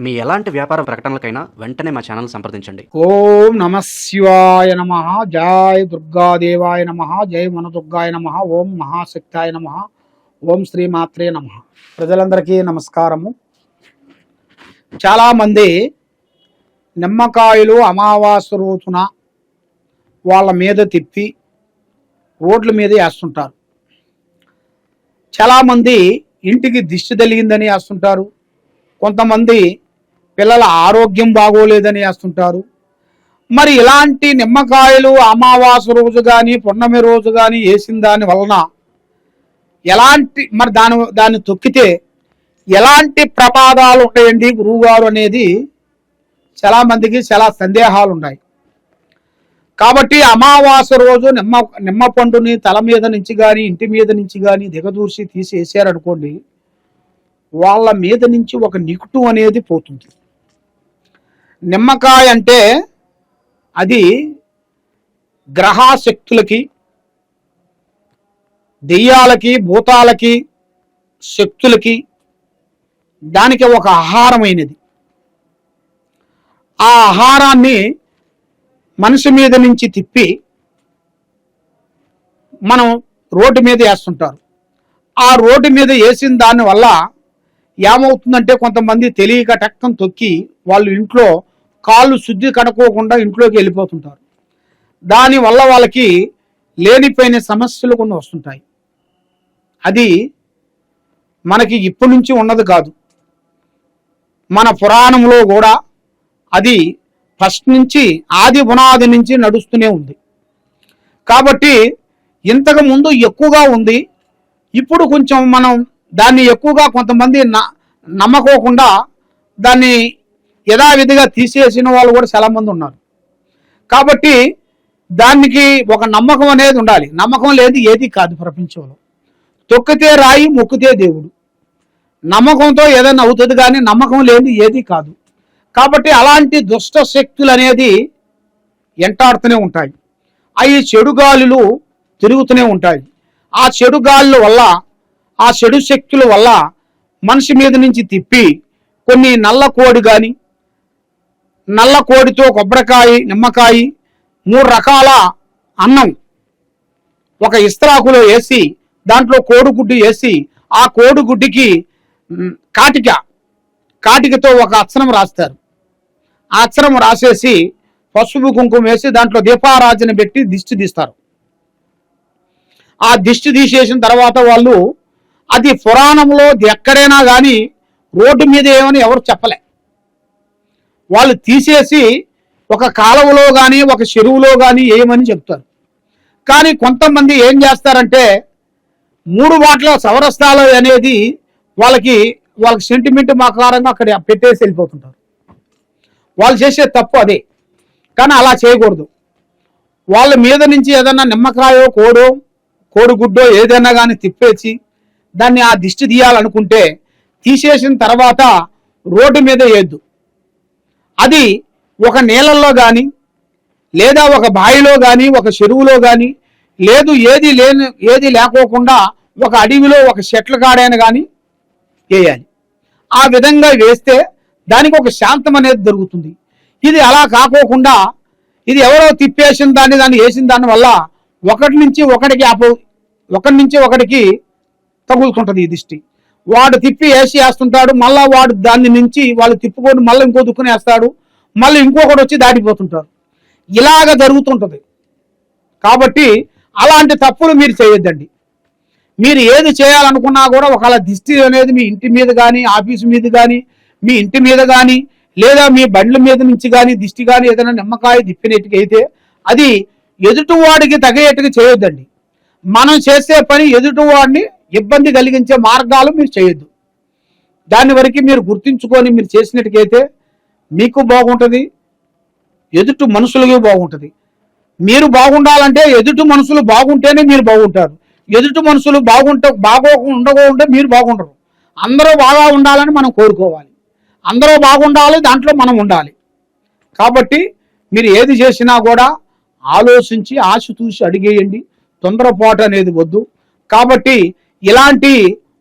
మీ ఎలాంటి వ్యాపార ప్రకటనలకైనా వెంటనే మా ఛానల్ సంప్రదించండి. ఓం నమ శివాయ నమ. జయ దుర్గాదేవాయ నమ. జయ మనదుర్గాయ నమ. ఓం మహాశక్తాయ నమ. ఓం శ్రీమాత్రే నమ. ప్రజలందరికీ నమస్కారము. చాలామంది నిమ్మకాయలు అమావాస్య రోజున వాళ్ళ మీద తిప్పి రోడ్ల మీద వేస్తుంటారు. చాలామంది ఇంటికి దిష్టి తగిలిందని వేస్తుంటారు. కొంతమంది పిల్లల ఆరోగ్యం బాగోలేదని వేస్తుంటారు. మరి ఇలాంటి నిమ్మకాయలు అమావాస్య రోజు కానీ పున్నమి రోజు కానీ వేసిన దాని వలన ఎలాంటి మరి దాన్ని తొక్కితే ఎలాంటి ప్రమాదాలు ఉంటాయండి గురువుగారు అనేది చాలామందికి చాలా సందేహాలు ఉన్నాయి. కాబట్టి అమావాస్య రోజు నిమ్మ పండుని తల మీద నుంచి కానీ ఇంటి మీద నుంచి కానీ దిగదూర్చి తీసేసారనుకోండి, వాళ్ళ మీద నుంచి ఒక నెగటివ్ అనేది పోతుంది. నిమ్మకాయ అంటే అది గ్రహశక్తులకి, దెయ్యాలకి, భూతాలకి, శక్తులకి దానికి ఒక ఆహారమైనది. ఆ ఆహారాన్ని మనిషి మీద నుంచి తిప్పి మనం రోడ్డు మీద వేస్తుంటారు. ఆ రోడ్డు మీద వేసిన దానివల్ల ఏమవుతుందంటే కొంతమంది తెలియక టక్కన తొక్కి వాళ్ళు ఇంట్లో కాళ్ళు శుద్ధి కడుక్కోకుండా ఇంట్లోకి వెళ్ళిపోతుంటారు. దానివల్ల వాళ్ళకి లేనిపోయిన సమస్యలు కొన్ని వస్తుంటాయి. అది మనకి ఇప్పటి నుంచి ఉన్నది కాదు, మన పురాణంలో కూడా అది ఫస్ట్ నుంచి ఆది పునాది నుంచి నడుస్తూనే ఉంది. కాబట్టి ఇంతకు ముందు ఎక్కువగా ఉంది. ఇప్పుడు కొంచెం మనం దాన్ని ఎక్కువగా కొంతమంది నమ్మకోకుండా దాన్ని యథావిధిగా తీసేసిన వాళ్ళు కూడా చాలామంది ఉన్నారు. కాబట్టి దానికి ఒక నమ్మకం అనేది ఉండాలి. నమ్మకం లేదు ఏది కాదు ప్రపంచంలో. తొక్కితే రాయి, మొక్కితే దేవుడు. నమ్మకంతో ఏదైనా అవుతుంది కానీ నమ్మకం లేని ఏది కాదు. కాబట్టి అలాంటి దుష్ట శక్తులు అనేది ఎంటాడుతూనే ఉంటాయి. అవి చెడు గాలులు తిరుగుతూనే ఉంటాయి. ఆ చెడు గాలుల వల్ల, ఆ చెడు శక్తుల వల్ల మనిషి మీద నుంచి తిప్పి కొన్ని నల్ల కోడి కానీ, నల్ల కోడితో కొబ్బరికాయ, నిమ్మకాయ, 3 రకాల అన్నం ఒక ఇస్త్రాకులో వేసి దాంట్లో కోడిగుడ్డు వేసి ఆ కోడిగుడ్డుకి కాటికతో ఒక అక్షరం రాస్తారు. ఆ అక్షరం రాసేసి పసుపు కుంకుమ వేసి దాంట్లో దీపారాజన పెట్టి దిష్టి తీస్తారు. ఆ దిష్టి తీసేసిన తర్వాత వాళ్ళు అది పురాణంలో ఎక్కడైనా కానీ రోడ్డు మీద ఏమని ఎవరు చెప్పలే. వాళ్ళు తీసేసి ఒక కాలువలో కానీ ఒక చెరువులో కానీ వేయమని చెప్తారు. కానీ కొంతమంది ఏం చేస్తారంటే 3 బాట్ల సవరస్తాలు అనేది వాళ్ళకి సెంటిమెంట్ ఆకారంగా అక్కడ పెట్టేసి వెళ్ళిపోతుంటారు. వాళ్ళు చేసే తప్పు అదే. కానీ అలా చేయకూడదు. వాళ్ళ మీద నుంచి ఏదన్నా నిమ్మకాయో కోడిగుడ్డో ఏదైనా కానీ తిప్పేసి దాన్ని ఆ దిష్టి తీయాలనుకుంటే తీసేసిన తర్వాత రోడ్డు మీద వేయద్దు. అది ఒక నీళ్ళల్లో కానీ లేదా ఒక బావిలో కానీ ఒక చెరువులో కానీ లేదు ఏది లేకోకుండా ఒక అడవిలో ఒక చెట్ల కాడైనా కానీ వేయాలి. ఆ విధంగా వేస్తే దానికి ఒక శాంతం అనేది దొరుకుతుంది. ఇది అలా కాకోకుండా ఇది ఎవరో తిప్పేసిన దాన్ని వేసిన దాని వల్ల ఒకటి నుంచి ఒకటికి తగులుతుంటది ఈ దిష్టి. వాడు తిప్పి వేస్తుంటాడు. మళ్ళా వాడు దాని నుంచి వాళ్ళు తిప్పుకొని మళ్ళీ ఇంకో దుక్కుని వేస్తాడు. మళ్ళీ ఇంకొకటి వచ్చి దాటిపోతుంటారు. ఇలాగ జరుగుతుంటది. కాబట్టి అలాంటి తప్పులు మీరు చేయొద్దండి. మీరు ఏది చేయాలనుకున్నా కూడా ఒకవేళ దిష్టి అనేది మీ ఇంటి మీద కానీ, ఆఫీసు మీద కానీ, మీ ఇంటి మీద కానీ, లేదా మీ బండ్ల మీద నుంచి కానీ దిష్టి కానీ ఏదైనా నిమ్మకాయ తిప్పినట్టుకైతే అది ఎదుటివాడికి తగేట్టుగా చేయొద్దండి. మనం చేసే పని ఎదుటివాడిని ఇబ్బంది కలిగించే మార్గాలు మీరు చేయొద్దు. దాని వరకు మీరు గుర్తించుకొని మీరు చేసినట్టుకైతే మీకు బాగుంటుంది, ఎదుటి మనుషులకి బాగుంటుంది. మీరు బాగుండాలంటే ఎదుటి మనుషులు బాగుంటేనే మీరు బాగుంటారు. ఎదుటి మనుషులు ఉండకుండా మీరు బాగుండరు. అందరూ బాగా ఉండాలని మనం కోరుకోవాలి. అందరూ బాగుండాలి, దాంట్లో మనం ఉండాలి. కాబట్టి మీరు ఏది చేసినా కూడా ఆలోచించి ఆశతూసి అడిగేయండి. తొందరపాటు అనేది వద్దు. కాబట్టి ఇలాంటి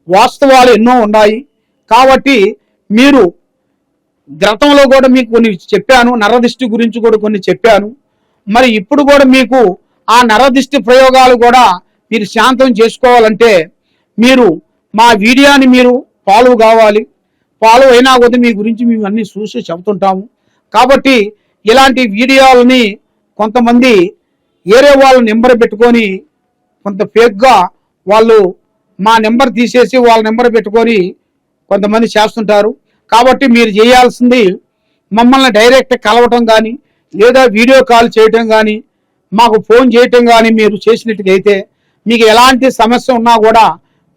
వాస్తవాలు ఎన్నో ఉన్నాయి. కాబట్టి మీరు గతంలో కూడా మీకు కొన్ని చెప్పాను, నరదిష్టి గురించి కూడా కొన్ని చెప్పాను. మరి ఇప్పుడు కూడా మీకు ఆ నరదిష్టి ప్రయోగాలు కూడా మీరు శాంతం చేసుకోవాలంటే మీరు మా వీడియోని మీరు ఫాలో కావాలి. ఫాలో అయినా కొద్ది మీ గురించి మేము అన్ని చూసి చెబుతుంటాము. కాబట్టి ఇలాంటి వీడియోలని కొంతమంది వేరే వాళ్ళ నెంబర్ పెట్టుకొని కొంత ఫేక్గా వాళ్ళు మా నెంబర్ తీసేసి వాళ్ళ నెంబర్ పెట్టుకొని కొంతమంది చేస్తుంటారు. కాబట్టి మీరు చేయాల్సింది మమ్మల్ని డైరెక్ట్ కలవటం కానీ లేదా వీడియో కాల్ చేయటం కానీ మాకు ఫోన్ చేయటం కానీ మీరు చేసినట్టుగైతే మీకు ఎలాంటి సమస్య ఉన్నా కూడా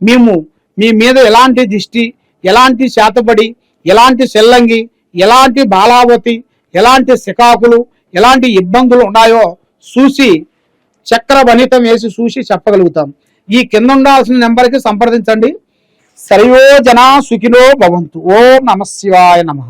మేము మీ మీద ఎలాంటి దిష్టి, ఎలాంటి శాతపడి, ఎలాంటి సెల్లంగి, ఎలాంటి బాలావతి, ఎలాంటి శికాకులు, ఎలాంటి ఇబ్బందులు ఉన్నాయో చూసి చక్ర వనితం వేసి చూసి చెప్పగలుగుతాం. ఈ కింద ఉండాల్సిన నెంబర్కి సంప్రదించండి. సర్వో జనా సుఖినో భవంతు. ఓం నమః శివాయ నమః.